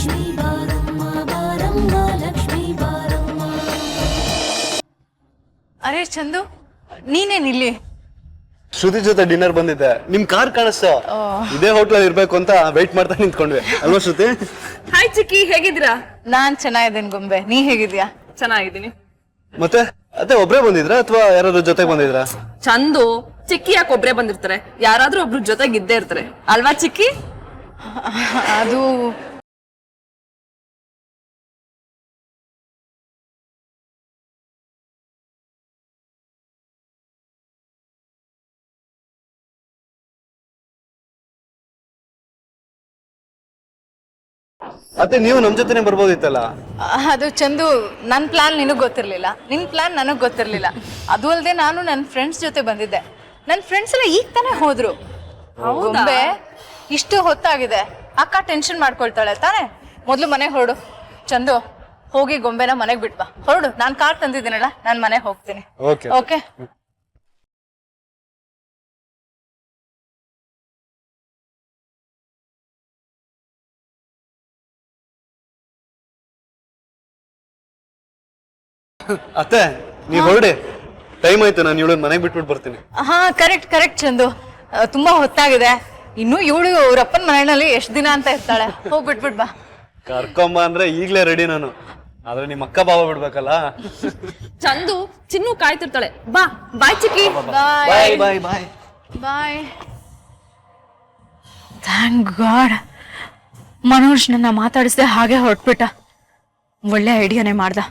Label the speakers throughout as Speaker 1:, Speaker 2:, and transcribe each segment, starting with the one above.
Speaker 1: ಲಕ್ಷ್ಮೀ ಬಾರಮ್ಮ ಬಾರಮ್ಮ ಲಕ್ಷ್ಮೀ ಬಾರಮ್ಮ.
Speaker 2: ಅರೆ ಚಂದು, ನೀನೇನಿಲ್ಲಿ?
Speaker 3: ಶ್ರುತಿ ಜೊತೆ ಡಿನ್ನರ್ ಬಂದಿದ್ದೆ, ನಿಮ್ ಕಾರ್ ಕಾಣಿಸ್ತು. ಇದೇ ಹೋಟ್ಲಲ್ಲಿ ಇರ್ಬೇಕು ಅಂತ ವೆಯ್ಟ್ ಮಾಡ್ತಾ ನಿಂತ್ಕೊಂಡ್ವಿ ಅಲ್ವಾ ಶ್ರುತಿ?
Speaker 4: ಹಾಯ್ ಚಿಕ್ಕಿ, ಹೇಗಿದ್ದೀರಾ?
Speaker 2: ನಾನ್ ಚೆನ್ನಾಗಿದ್ದೇನೆ ಗೊಂಬೆ, ನೀ ಹೇಗಿದ್ಯಾ?
Speaker 4: ಚೆನ್ನಾಗಿದ್ದೀನಿ.
Speaker 3: ಮತ್ತೆ ಅದೇ ಒಬ್ರೇ ಬಂದಿದ್ರಾ ಅಥವಾ ಯಾರಾದ್ರೂ ಜೊತೆಗೆ ಬಂದಿದ್ರಾ?
Speaker 4: ಚಂದು ಚಿಕ್ಕಿ ಯಾಕೆ ಒಬ್ರೇ ಬಂದಿರ್ತಾರೆ? ಯಾರಾದ್ರೂ ಒಬ್ರು ಜೊತೆಗೆ ಇದ್ದೇ ಇರ್ತಾರೆ ಅಲ್ವಾ ಚಿಕ್ಕಿ?
Speaker 2: ಅದು
Speaker 3: ಅತ್ತೆ ನೀವು ನಮ್ ಜೊತೆನೆ ಬರ್ಬೋದಿತ್ತಲ್ಲ.
Speaker 2: ಅದು ಚಂದು, ನನ್ ಪ್ಲಾನ್ ನಿನಗ್ ಗೊತ್ತಿರ್ಲಿಲ್ಲ, ನಿನ್ ಪ್ಲಾನ್ ನನಗ್ ಗೊತ್ತಿರ್ಲಿಲ್ಲ. ಅದು ಅಲ್ಲದೆ ನಾನು ನನ್ನ ಫ್ರೆಂಡ್ಸ್ ಜೊತೆ ಬಂದಿದ್ದೆ. ನನ್ನ ಫ್ರೆಂಡ್ಸ್ ಎಲ್ಲ ಈಗ ತಾನೇ ಹೋದ್ರು. ಗೊಂಬೆ, ಇಷ್ಟು ಹೊತ್ತಾಗಿದೆ, ಅಕ್ಕ ಟೆನ್ಷನ್ ಮಾಡ್ಕೊಳ್ತಾಳೆ ತಾನೆ. ಮೊದ್ಲು ಮನೆಗೆ ಹೊರಡು. ಚಂದು, ಹೋಗಿ ಗೊಂಬೆನ ಮನೆಗ್ ಬಿಟ್ಬಾ. ಹೊರಡು, ನಾನ್ ಕಾರ್ ತಂದಿದ್ದೀನಲ್ಲ, ನಾನ್ ಮನೆಗೆ ಹೋಗ್ತೀನಿ. ಓಕೆ?
Speaker 3: ಅತ್ತೆ ನೀವ್ ಹೊರಡಿ, ಟೈಮ್ ಆಯ್ತು, ನಾನು ಇವಳನ್ನ ಮನೆಗೆ ಬಿಟ್ಬಿಟ್ಟು ಬರ್ತೀನಿ.
Speaker 2: ಹಾ, ಕರೆಕ್ಟ್ ಕರೆಕ್ಟ್ ಚಂದು, ತುಂಬಾ ಹೊತ್ತಾಗಿದೆ. ಇನ್ನು ಇವಳು ಅವ್ರಪ್ಪನ ಮನೆಯಲ್ಲಿ ಎಷ್ಟ್ ದಿನ ಅಂತ ಇರ್ತಾಳೆ. ಹೋಗ್ಬಿಟ್ಬಿಟ್ ಬಾ.
Speaker 3: ಕರ್ಕೊಂಬ ಅಂದ್ರೆ ಈಗ್ಲೇ ರೆಡಿ ನಾನು, ಆದ್ರೆ ನಿಮ್ ಅಕ್ಕ ಬಾವ ಬಿಡ್ಬೇಕಲ್ಲ.
Speaker 4: ಚಂದು ಚಿನ್ನು ಕಾಯ್ತಿರ್ತಾಳೆ. ಬಾ ಬಾಯ್ ಚಿಕ್ಕಿ.
Speaker 3: ಬಾಯ್ ಬಾಯ್ ಬಾಯ್
Speaker 2: ಬಾಯ್. ಥ್ಯಾಂಕ್ ಗಾಡ್, ಮನೋಜ್ ನನ್ನ ಮಾತಾಡಿಸ್ದೆ ಹಾಗೆ ಹೊರಟ್ಬಿಟ್ಟ. ಒಳ್ಳೆ ಐಡಿಯಾನೇ ಮಾಡ್ದ.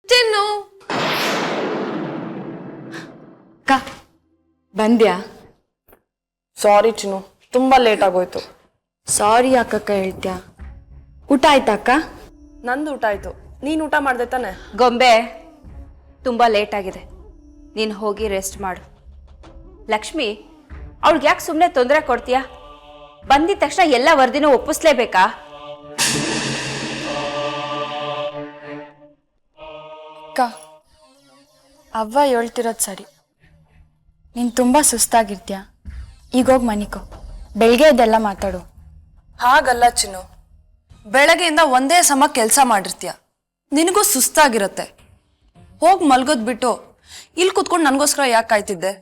Speaker 4: ಚಿನ್ನು,
Speaker 5: ಅಕ್ಕ ಬಂದ್ಯಾ?
Speaker 4: ಸಾರಿ ಚಿನ್ನು, ತುಂಬಾ ಲೇಟ್ ಆಗೋಯ್ತು.
Speaker 5: ಸಾರಿ ಯಾಕಕ್ಕ ಹೇಳ್ತ್ಯಾ? ಊಟ ಆಯ್ತಾ ಅಕ್ಕ?
Speaker 4: ನಂದು ಊಟ ಆಯ್ತು, ನೀನ್ ಊಟ ಮಾಡ್ದೆ ತಾನೆ?
Speaker 5: ಗೊಂಬೆ, ತುಂಬಾ ಲೇಟ್ ಆಗಿದೆ, ನೀನು ಹೋಗಿ ರೆಸ್ಟ್ ಮಾಡು. ಲಕ್ಷ್ಮಿ, ಅವಳಿಗೆ ಯಾಕೆ ಸುಮ್ಮನೆ ತೊಂದರೆ ಕೊಡ್ತೀಯಾ? ಬಂದಿದ ತಕ್ಷಣ ಎಲ್ಲ ವರದಿನೂ ಒಪ್ಪಿಸ್ಲೇಬೇಕಾ?
Speaker 6: ಅಕ್ಕ, ಅವ್ವ ಹೇಳ್ತಿರೋದು ಸರಿ. ನೀನು ತುಂಬ ಸುಸ್ತಾಗಿರ್ತೀಯ, ಈಗೋಗಿ ಮನಿಕೋ, ಬೆಳಗ್ಗೆ ಇದೆಲ್ಲ ಮಾತಾಡು.
Speaker 4: ಹಾಗಲ್ಲ ಚಿನ್ನು, ಬೆಳಗ್ಗೆಯಿಂದ ಒಂದೇ ಸಮ ಕೆಲಸ ಮಾಡಿರ್ತೀಯ, ನಿನಗೂ ಸುಸ್ತಾಗಿರತ್ತೆ. ಹೋಗಿ ಮಲ್ಗೋದ್ ಬಿಟ್ಟು ಇಲ್ಲಿ ಕುತ್ಕೊಂಡು ನನಗೋಸ್ಕರ ಯಾಕೆ ಕಾಯ್ತಿದ್ದೆ?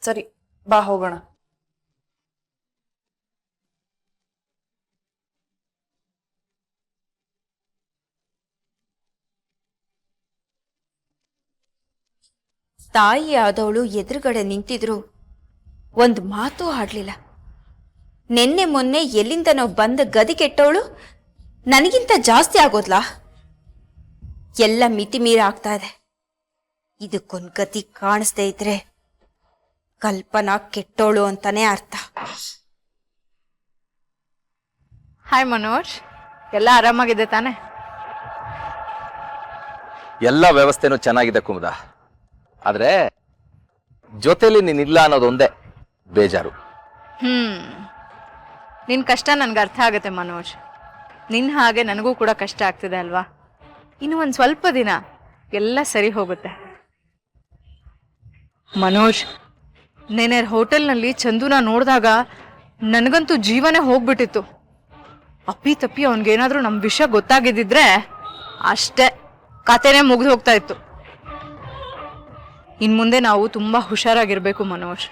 Speaker 4: ಸರಿ, ಬಾ ಹೋಗೋಣ.
Speaker 5: ತಾಯಿ ಆದವಳು ಎದುರುಗಡೆ ನಿಂತಿದ್ರು ಒಂದು ಮಾತು ಆಡ್ಲಿಲ್ಲ. ನಿನ್ನೆ ಮೊನ್ನೆ ಎಲ್ಲಿಂದನೋ ಬಂದ ಗದಿ ಕೆಟ್ಟವಳು ನನಗಿಂತ ಜಾಸ್ತಿ ಆಗೋದ್ಲಾ? ಎಲ್ಲ ಮಿತಿ ಮೀರಿ ಆಗ್ತಾ ಇದೆ. ಇದಕ್ಕೊಂದು ಗತಿ ಕಾಣಿಸ್ದೇ ಇದ್ರೆ ಕಲ್ಪನಾ ಕೆಟ್ಟೋಳು ಅಂತಾನೆ ಅರ್ಥ.
Speaker 2: ಹಾಯ್ ಮನೋಜ್, ಎಲ್ಲ ಆರಾಮಾಗಿದೆ ತಾನೆ?
Speaker 7: ಎಲ್ಲ ವ್ಯವಸ್ಥೆನೂ ಚೆನ್ನಾಗಿದೆ ಕುಮುದ, ಆದ್ರೆ ಜೊತೆಲಿ ನೀನಿಲ್ಲ ಅನ್ನೋದೊಂದೇ ಬೇಜಾರು.
Speaker 2: ನಿನ್ ಕಷ್ಟ ನನ್ಗೆ ಅರ್ಥ ಆಗುತ್ತೆ ಮನೋಜ್. ನಿನ್ ಹಾಗೆ ನನಗೂ ಕೂಡ ಕಷ್ಟ ಆಗ್ತಿದೆ ಅಲ್ವಾ? ಇನ್ನು ಒಂದ್ ಸ್ವಲ್ಪ ದಿನ ಎಲ್ಲ ಸರಿ ಹೋಗುತ್ತೆ. ಮನೋಜ್, ನೆನೆ ಹೋಟೆಲ್ನಲ್ಲಿ ಚಂದುನ ನೋಡಿದಾಗ ನನಗಂತೂ ಜೀವನೇ ಹೋಗ್ಬಿಟ್ಟಿತ್ತು. ಅಪ್ಪಿ ತಪ್ಪಿ ಅವನಿಗೇನಾದ್ರೂ ನಮ್ಮ ವಿಷಯ ಗೊತ್ತಾಗಿದ್ದಿದ್ರೆ ಅಷ್ಟೇ, ಕತೆನೇ ಮುಗಿದು ಹೋಗ್ತಾ ಇತ್ತು. ಇನ್ ಮುಂದೆ ನಾವು ತುಂಬಾ ಹುಷಾರಾಗಿರ್ಬೇಕು ಮನೋಜ್.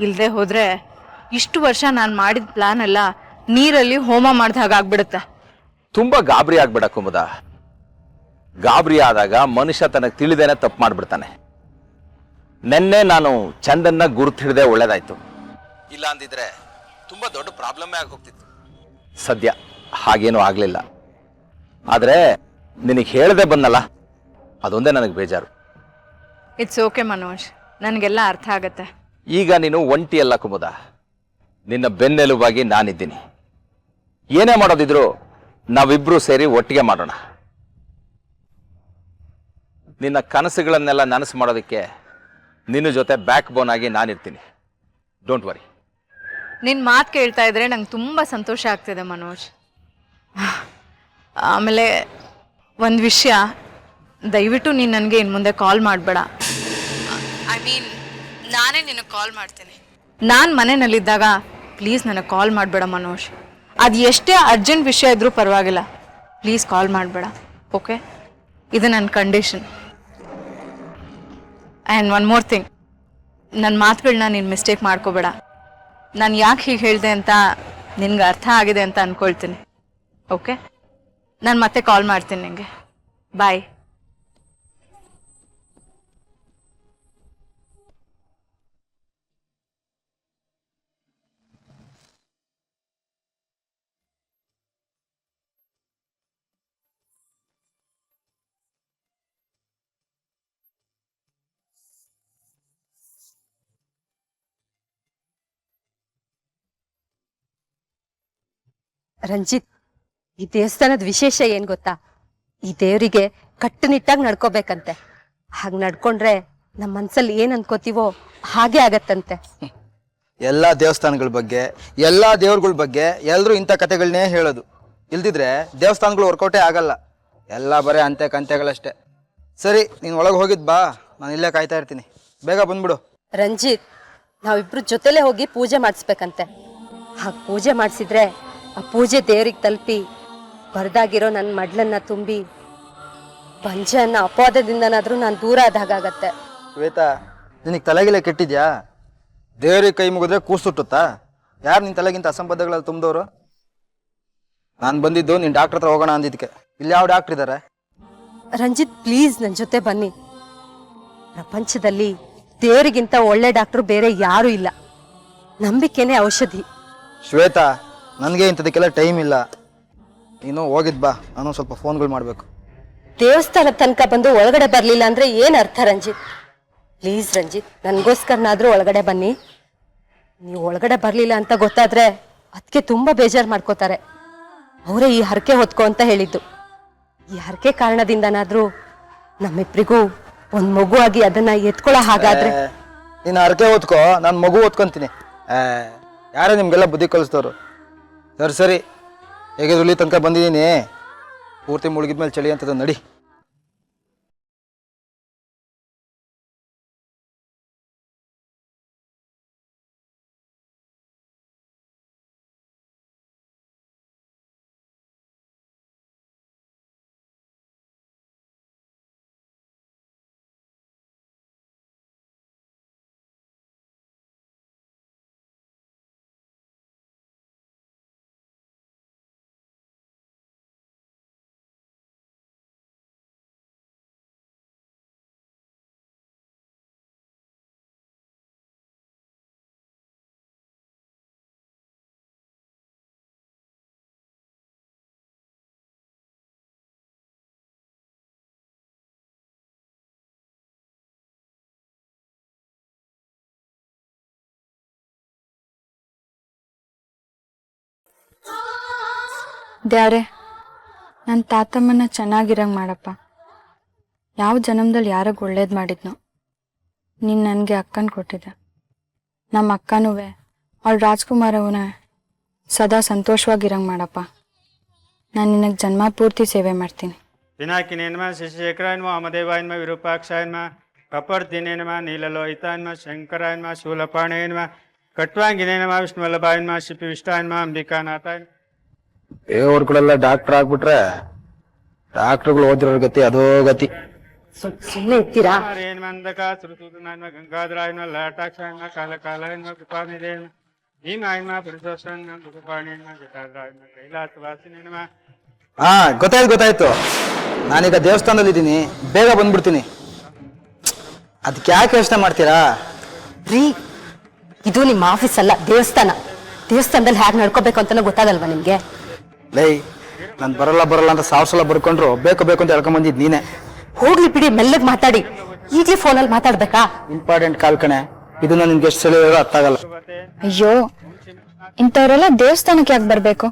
Speaker 2: ಇಲ್ದೆ ಹೋದ್ರೆ ಇಷ್ಟು ವರ್ಷ ನಾನು ಮಾಡಿದ ಪ್ಲಾನ್ ಎಲ್ಲ ನೀರಲ್ಲಿ ಹೋಮ ಮಾಡಿದ ಹಾಗಾಗ್ಬಿಡುತ್ತೆ.
Speaker 7: ತುಂಬಾ ಗಾಬರಿ ಆಗ್ಬೇಡ ಕುಮುದ. ಗಾಬರಿ ಆದಾಗ ಮನುಷ್ಯ ತನಗೆ ತಿಳಿದೇನೆ ತಪ್ಪು ಮಾಡ್ಬಿಡ್ತಾನೆ. ನೆನ್ನೆ ನಾನು ಚಂದನ್ನ ಗುರುತು ಹಿಡ್ದೆ ಒಳ್ಳೇದಾಯ್ತು, ಇಲ್ಲ ಅಂದಿದ್ರೆ ತುಂಬಾ ದೊಡ್ಡ ಪ್ರಾಬ್ಲಮ್ಮೇ ಆಗೋಗ್ತಿತ್ತು. ಸದ್ಯ ಹಾಗೇನೂ ಆಗಲಿಲ್ಲ. ಆದರೆ ನಿನಗೆ ಹೇಳದೆ ಬಂದಲ್ಲ, ಅದೊಂದೇ ನನಗೆ ಬೇಜಾರು.
Speaker 2: ಇಟ್ಸ್ ಓಕೆ ಮನೋಜ್, ನನಗೆಲ್ಲ ಅರ್ಥ ಆಗತ್ತೆ.
Speaker 7: ಈಗ ನೀನು ಒಂಟಿಯಲ್ಲ ಕುಮುದ, ನಿನ್ನ ಬೆನ್ನೆಲುಬಾಗಿ ನಾನಿದ್ದೀನಿ. ಏನೇ ಮಾಡೋದಿದ್ರು ನಾವಿಬ್ರು ಸೇರಿ ಒಟ್ಟಿಗೆ ಮಾಡೋಣ. ನಿನ್ನ ಕನಸುಗಳನ್ನೆಲ್ಲ ನನಸು ಮಾಡೋದಕ್ಕೆ ನಿನ್ನ ಜೊತೆ ಬ್ಯಾಕ್ ಬೋನ್ ಆಗಿ ನಾನಿರ್ತೀನಿ. Don't worry.
Speaker 2: ನಿನ್ನ ಮಾತು ಕೇಳ್ತಾ ಇದ್ರೆ ನಂಗೆ ತುಂಬ ಸಂತೋಷ ಆಗ್ತಿದೆ ಮನೋಜ್. ಆಮೇಲೆ ಒಂದು ವಿಷಯ, ದಯವಿಟ್ಟು ನೀನು ನನಗೆ ಇನ್ನು ಮುಂದೆ ಕಾಲ್ ಮಾಡಬೇಡ. ಐ ಮೀನ್ ನಾನೇ ನಿನಗೆ ಕಾಲ್ ಮಾಡ್ತೀನಿ. ನಾನು ಮನೆಯಲ್ಲಿದ್ದಾಗ ಪ್ಲೀಸ್ ನನಗೆ ಕಾಲ್ ಮಾಡಬೇಡ ಮನೋಜ್. ಅದು ಎಷ್ಟೇ ಅರ್ಜೆಂಟ್ ವಿಷಯ ಇದ್ರೂ ಪರವಾಗಿಲ್ಲ, ಪ್ಲೀಸ್ ಕಾಲ್ ಮಾಡಬೇಡ. ಓಕೆ, ಇದು ನನ್ನ condition. And one more thing, ನನ್ನ ಮಾತುಗಳನ್ನ ನೀನು ಮಿಸ್ಟೇಕ್ ಮಾಡ್ಕೋಬೇಡ. ನಾನು ಯಾಕೆ ಹೀಗೆ ಹೇಳಿದೆ ಅಂತ ನಿನ್ಗೆ ಅರ್ಥ ಆಗಿದೆ ಅಂತ ಅಂದ್ಕೊಳ್ತೀನಿ. ಓಕೆ, ನಾನು ಮತ್ತೆ ಕಾಲ್ ಮಾಡ್ತೀನಿ ನಿನಗೆ. ಬಾಯ್.
Speaker 8: ರಂಜಿತ್, ಈ ದೇವಸ್ಥಾನದ ವಿಶೇಷ ಏನ್ ಗೊತ್ತಾ? ಈ ದೇವರಿಗೆ ಕಟ್ಟುನಿಟ್ಟಾಗಿ ನಡ್ಕೋಬೇಕಂತೆ. ಹಾಗೆ ನಡ್ಕೊಂಡ್ರೆ ನಮ್ಮ ಮನ್ಸಲ್ಲಿ ಏನ್ ಅನ್ಕೋತೀವೋ ಹಾಗೆ ಆಗತ್ತಂತೆ.
Speaker 9: ಎಲ್ಲ ದೇವಸ್ಥಾನಗಳ ಬಗ್ಗೆ, ಎಲ್ಲ ದೇವ್ರಗಳ ಬಗ್ಗೆ ಎಲ್ಲರೂ ಇಂಥ ಕತೆಗಳನ್ನೇ ಹೇಳೋದು. ಇಲ್ದಿದ್ರೆ ದೇವಸ್ಥಾನಗಳು ವರ್ಕೌಟೇ ಆಗಲ್ಲ. ಎಲ್ಲ ಬರೀ ಅಂತೆ ಕಂತೆಗಳಷ್ಟೇ. ಸರಿ, ನೀನು ಒಳಗೆ ಹೋಗಿದ್ ಬಾ, ನಾನು ಇಲ್ಲೇ ಕಾಯ್ತಾ ಇರ್ತೀನಿ. ಬೇಗ ಬಂದ್ಬಿಡು.
Speaker 8: ರಂಜಿತ್, ನಾವಿಬ್ರು ಜೊತೆಲೆ ಹೋಗಿ ಪೂಜೆ ಮಾಡಿಸ್ಬೇಕಂತೆ. ಹಾಗೆ ಪೂಜೆ ಮಾಡಿಸಿದ್ರೆ ಆ ಪೂಜೆ ದೇವ್ರಿಗೆ ತಲುಪಿ ಬರ್ದಾಗಿರೋ ನನ್ನ ಮಡ್ಲನ್ನ ತುಂಬಿ ಬಂಜೆ ಅನ್ನೋ ಅಪವಾದದಿಂದನಾದ್ರೂ ನಾನು ದೂರ ಆದಾಗತ್ತೆ.
Speaker 9: ಶ್ವೇತಾ, ನಿನಗೆ ತಲೆಗಿಲೆ ಕೆಟ್ಟಿದ್ಯಾ? ದೇವ್ರಿಗೆ ಕೈ ಮುಗಿದ್ರೆ ಕೂಸುಟ್ಟುತ್ತಾ? ಯಾರು ನಿನ್ನ ತಲೆಗಿಂತ ಅಸಂಬದ್ಧಗಳಲ್ಲಿ ತುಂಬಿದವರು? ನಾನು ಬಂದಿದ್ದು ನಿನ್ನ ಡಾಕ್ಟರ್ ಹತ್ರ ಹೋಗೋಣ ಅಂದಿದ್ದಕ್ಕೆ. ಇಲ್ಲಿ ಯಾವ ಡಾಕ್ಟರ್ ಇದ್ದಾರೆ?
Speaker 8: ರಂಜಿತ್, ಪ್ಲೀಸ್ ನನ್ನ ಜೊತೆ ಬನ್ನಿ. ಪ್ರಪಂಚದಲ್ಲಿ ದೇವರಿಗಿಂತ ಒಳ್ಳೆ ಡಾಕ್ಟ್ರು ಬೇರೆ ಯಾರೂ ಇಲ್ಲ. ನಂಬಿಕೆನೇ ಔಷಧಿ.
Speaker 9: ಶ್ವೇತಾ, ನನಗೆ ಇಂಥದಕ್ಕೆಲ್ಲ ಟೈಮ್ ಇಲ್ಲ. ನೀನು ಹೋಗಿದ್ ಬಾ, ನಾನು ಸ್ವಲ್ಪ ಫೋನ್ಗಳು ಮಾಡಬೇಕು.
Speaker 8: ದೇವಸ್ಥಾನದ ತನಕ ಬಂದು ಒಳಗಡೆ ಬರಲಿಲ್ಲ ಅಂದ್ರೆ ಏನು ಅರ್ಥ ರಂಜಿತ್? ಪ್ಲೀಸ್ ರಂಜಿತ್, ನನಗೋಸ್ಕರನಾದ್ರೂ ಒಳಗಡೆ ಬನ್ನಿ. ನೀವು ಒಳಗಡೆ ಬರಲಿಲ್ಲ ಅಂತ ಗೊತ್ತಾದ್ರೆ ಅದಕ್ಕೆ ತುಂಬ ಬೇಜಾರು ಮಾಡ್ಕೋತಾರೆ. ಅವರೇ ಈ ಹರಕೆ ಹೊತ್ಕೊ ಅಂತ ಹೇಳಿದ್ದು. ಈ ಹರಕೆ ಕಾರಣದಿಂದನಾದ್ರೂ ನಮ್ಮಿಬ್ರಿಗೂ ಒಂದು ಮಗು ಆಗಿ ಅದನ್ನ ಎತ್ಕೊಳ್ಳೋ ಹಾಗಾದ್ರೆ.
Speaker 9: ನೀನು ಹರಕೆ ಹೊತ್ಕೋ, ನಾನು ಮಗು ಹೊತ್ಕೊಂತೀನಿ. ಯಾರೇ ನಿಮ್ಗೆಲ್ಲ ಬುದ್ಧಿ ಕಲಿಸ್ತವ್ರು? ಸರಿ ಸರಿ, ಹೇಗೆ ಇಲ್ಲಿ ತನಕ ಬಂದಿದ್ದೀನಿ. ಪೂರ್ತಿ ಮುಳುಗಿದ್ಮೇಲೆ ಚಳಿ ಅಂತದ, ನಡಿ.
Speaker 6: ದ್ಯಾವ್ರೆ, ನನ್ನ ತಾತಮ್ಮನ ಚೆನ್ನಾಗಿರಂಗೆ ಮಾಡಪ್ಪ. ಯಾವ ಜನ್ಮದಲ್ಲಿ ಯಾರಿಗೆ ಒಳ್ಳೇದು ಮಾಡಿದ್ನೋ ನೀನು ನನಗೆ ಅಕ್ಕನ ಕೊಟ್ಟಿದ್ದೆ. ನಮ್ಮ ಅಕ್ಕನೂ ಅವಳು ರಾಜ್ಕುಮಾರವನ ಸದಾ ಸಂತೋಷವಾಗಿರಂಗೆ ಮಾಡಪ್ಪ. ನಾನು ನಿನಗೆ ಜನ್ಮ ಪೂರ್ತಿ ಸೇವೆ ಮಾಡ್ತೀನಿ.
Speaker 10: ಪಿನಾಕಿನೇನ್ಮ ಶಶಿಶೇಖರಾಯನ್ಮ ವಾಮದೇವಾಯನ್ಮ ವಿರೂಪಾಕ್ಷಾಯನ್ಮ ಕಪರ್ದಿನೇನ್ಮ ನೀಲಲೋಹಿತಾಯನ್ಮ ಶಂಕರಾಯನ್ಮ ಶೂಲಪಾಣೇನ್ಮ ಕಟ್ವಾಂಗಿನೇನ್ಮ ವಿಷ್ಣುವಲ್ಲಭಾಯನ್ಮ ಶಿಪಿ ವಿಷ್ಟಾಯನ್ಮ ಅಂಬಿಕಾನಾಥಾಯನ್ಮ.
Speaker 9: ದೇವ್ರುಗಳೆಲ್ಲ ಡಾಕ್ಟರ್ ಆಗ್ಬಿಟ್ರೆ ಡಾಕ್ಟರ್ಗಳು ಓದಿರೋ ಗತಿ ಅದೋ ಗತಿ.
Speaker 8: ಸುಮ್ಮನೆ ಇರ್ತೀರಾ?
Speaker 10: ರೇನ್ಮಂದಕ ಸುರಸೂದನಾಯನ್ಮ ಗಂಗಾಧರಾಯನ್ಮ ಲಲಾಟಾಕ್ಷಾಯನ್ಮ ಕಾಲಕಾಲಾಯನ್ಮ ಕೃಪಾನಿಧೇನ್ಮ ಭೀಮಾಯನ್ಮ ಪುರುಷೋತ್ತಮ ದುಃಖಪಾಣೇನ್ಮ ಜಟಾಧರಾಯನ್ಮ ಕೈಲಾಸವಾಸಿನೇನ್ಮ.
Speaker 9: ಗೊತ್ತಾಯ್ತು. ನಾನೀಗ ದೇವಸ್ಥಾನದಲ್ಲಿ ಇದ್ದೀನಿ, ಬೇಗ ಬಂದ್ಬಿಡ್ತೀನಿ. ಅದಕ್ಕೆ ಯಾಕೆ ಯೋಚನೆ ಮಾಡ್ತೀರಾ?
Speaker 8: ರೀ, ಇದು ನಿಮ್ಮ ಆಫೀಸ್ ಅಲ್ಲ, ದೇವಸ್ಥಾನ. ದೇವಸ್ಥಾನದಲ್ಲಿ ಹೇಗೆ ನಡ್ಕೋಬೇಕು ಅಂತ ಗೊತ್ತಾಗಲ್ವಾ ನಿಮ್ಗೆ?
Speaker 9: ಲೈ ನಾನು ಬರಲ್ಲ ಅಂತ ಸಾವಿರ ಸಲ ಬರ್ಕೊಂಡ್ರು ಬೇಕು ಅಂತ ಹೇಳ್ಕೊಂಬಂದಿದ್ ನೀನೆ.
Speaker 8: ಹೋಗ್ಲಿ ಬಿಡಿ, ಮೆಲ್ಲಗ್ ಮಾತಾಡಿ. ಈಗಲೇ ಫೋನಲ್ಲಿ ಮಾತಾಡ್ಬೇಕಾ?
Speaker 9: ಇಂಪಾರ್ಟೆಂಟ್ ಕಾಲ್ ಕಣೆ, ಇದು ನಿನ್ಗೆ ಎಷ್ಟು ಸಲ ಹೇಳೋ ಅರ್ಥ ಆಗಲ್ಲ.
Speaker 6: ಅಯ್ಯೋ, ಇಂಥವ್ರೆಲ್ಲ ದೇವಸ್ಥಾನಕ್ಕೆ ಯಾಕೆ ಬರ್ಬೇಕು?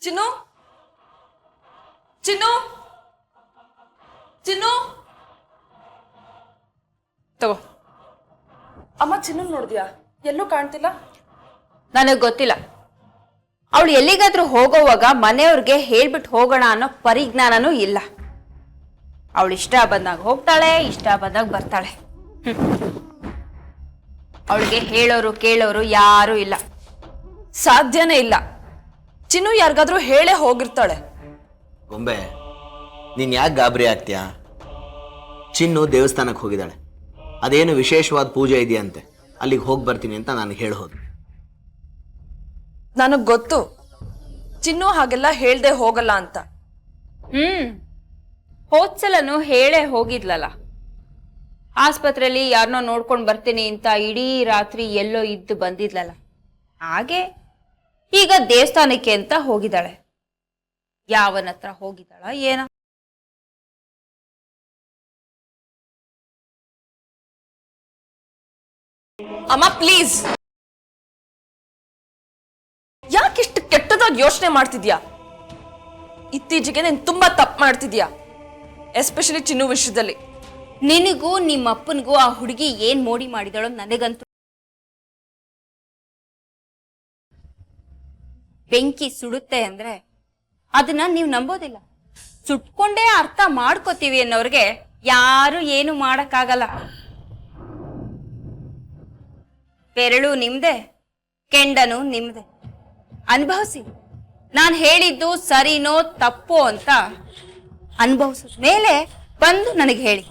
Speaker 4: ಚಿನ್ನು ಚಿನ್ನು ಚಿನ್ನು ತಗೋ. ಅಮ್ಮ ಚಿನ್ನು ನೋಡಿದ್ಯಾ? ಎಲ್ಲೂ ಕಾಣ್ತಿಲ್ಲ.
Speaker 5: ನನಗ್ ಗೊತ್ತಿಲ್ಲ. ಅವಳು ಎಲ್ಲಿಗಾದ್ರೂ ಹೋಗೋವಾಗ ಮನೆಯವ್ರಿಗೆ ಹೇಳ್ಬಿಟ್ಟು ಹೋಗೋಣ ಅನ್ನೋ ಪರಿಜ್ಞಾನನೂ ಇಲ್ಲ. ಅವಳು ಇಷ್ಟ ಬಂದಾಗ ಹೋಗ್ತಾಳೆ, ಇಷ್ಟ ಬಂದಾಗ ಬರ್ತಾಳೆ. ಅವಳಿಗೆ ಹೇಳೋರು ಕೇಳೋರು ಯಾರೂ ಇಲ್ಲ.
Speaker 4: ಸಾಧ್ಯನೇ ಇಲ್ಲ. ಚಿನ್ನು ಯಾರಿಗಾದ್ರೂ ಹೇಳೇ ಹೋಗಿರ್ತಾಳೆ.
Speaker 11: ಗೊಂಬೆ, ನೀನು ಯಾಕೆ ಗಾಬರಿ ಆಗ್ತೀಯಾ? ಚಿನ್ನು ದೇವಸ್ಥಾನಕ್ಕೆ ಹೋಗಿದ್ದಾಳೆ. ಅದೇನು ವಿಶೇಷವಾದ ಪೂಜೆ ಇದೆಯಂತೆ, ಅಲ್ಲಿಗೆ ಹೋಗಿ ಬರ್ತೀನಿ ಅಂತ ನಾನು ಹೇಳೋದು.
Speaker 4: ನನಗ್ ಗೊತ್ತು ಚಿನ್ನು ಹಾಗೆಲ್ಲ ಹೇಳ್ದೆ ಹೋಗಲ್ಲ ಅಂತ.
Speaker 5: ಹೋದ್ಸಲನು ಹೇಳೇ ಹೋಗಿದ್ಲಲ್ಲ. ಆಸ್ಪತ್ರೆಯಲ್ಲಿ ಯಾರನ್ನೋ ನೋಡ್ಕೊಂಡು ಬರ್ತೀನಿ ಅಂತ ಇಡೀ ರಾತ್ರಿ ಎಲ್ಲೋ ಇದ್ದು ಬಂದಿದ್ಲಲ್ಲ. ಹಾಗೆ ಈಗ ದೇವಸ್ಥಾನಕ್ಕೆ ಅಂತ ಹೋಗಿದ್ದಾಳೆ. ಯಾವನ ಹತ್ರ ಹೋಗಿದ್ದಾಳ ಏನ?
Speaker 4: ಅಮ್ಮ ಪ್ಲೀಸ್, ಯಾಕಿಷ್ಟು ಕೆಟ್ಟದಾಗಿ ಯೋಚನೆ ಮಾಡ್ತಿದ್ಯಾ? ಇತ್ತೀಚೆಗೆ ನೀನ್ ತುಂಬಾ ತಪ್ಪು ಮಾಡ್ತಿದ್ಯಾ, ಎಸ್ಪೆಷಲಿ ಚಿನ್ನು ವಿಷಯದಲ್ಲಿ.
Speaker 5: ನಿನಗೂ ನಿಮ್ಮಪ್ಪನಿಗೂ ಆ ಹುಡುಗಿ ಏನ್ ಮೋಡಿ ಮಾಡಿದಳೋ ನನಗಂತೂ. ಬೆಂಕಿ ಸುಡುತ್ತೆ ಅಂದ್ರೆ ಅದನ್ನ ನೀವು ನಂಬೋದಿಲ್ಲ. ಸುಟ್ಕೊಂಡೇ ಅರ್ಥ ಮಾಡ್ಕೋತೀವಿ ಅನ್ನೋರ್ಗೆ ಯಾರು ಏನು ಮಾಡಕ್ಕಾಗಲ್ಲ. ಬೆರಳು ನಿಮ್ದೆ, ಕೆಂಡನು ನಿಮ್ದೆ. ಅನುಭವಿಸಿ. ನಾನು ಹೇಳಿದ್ದು ಸರಿನೋ ತಪ್ಪೋ ಅಂತ ಅನುಭವಿಸಿದ ಮೇಲೆ ಬಂದು ನನಗೆ ಹೇಳಿ.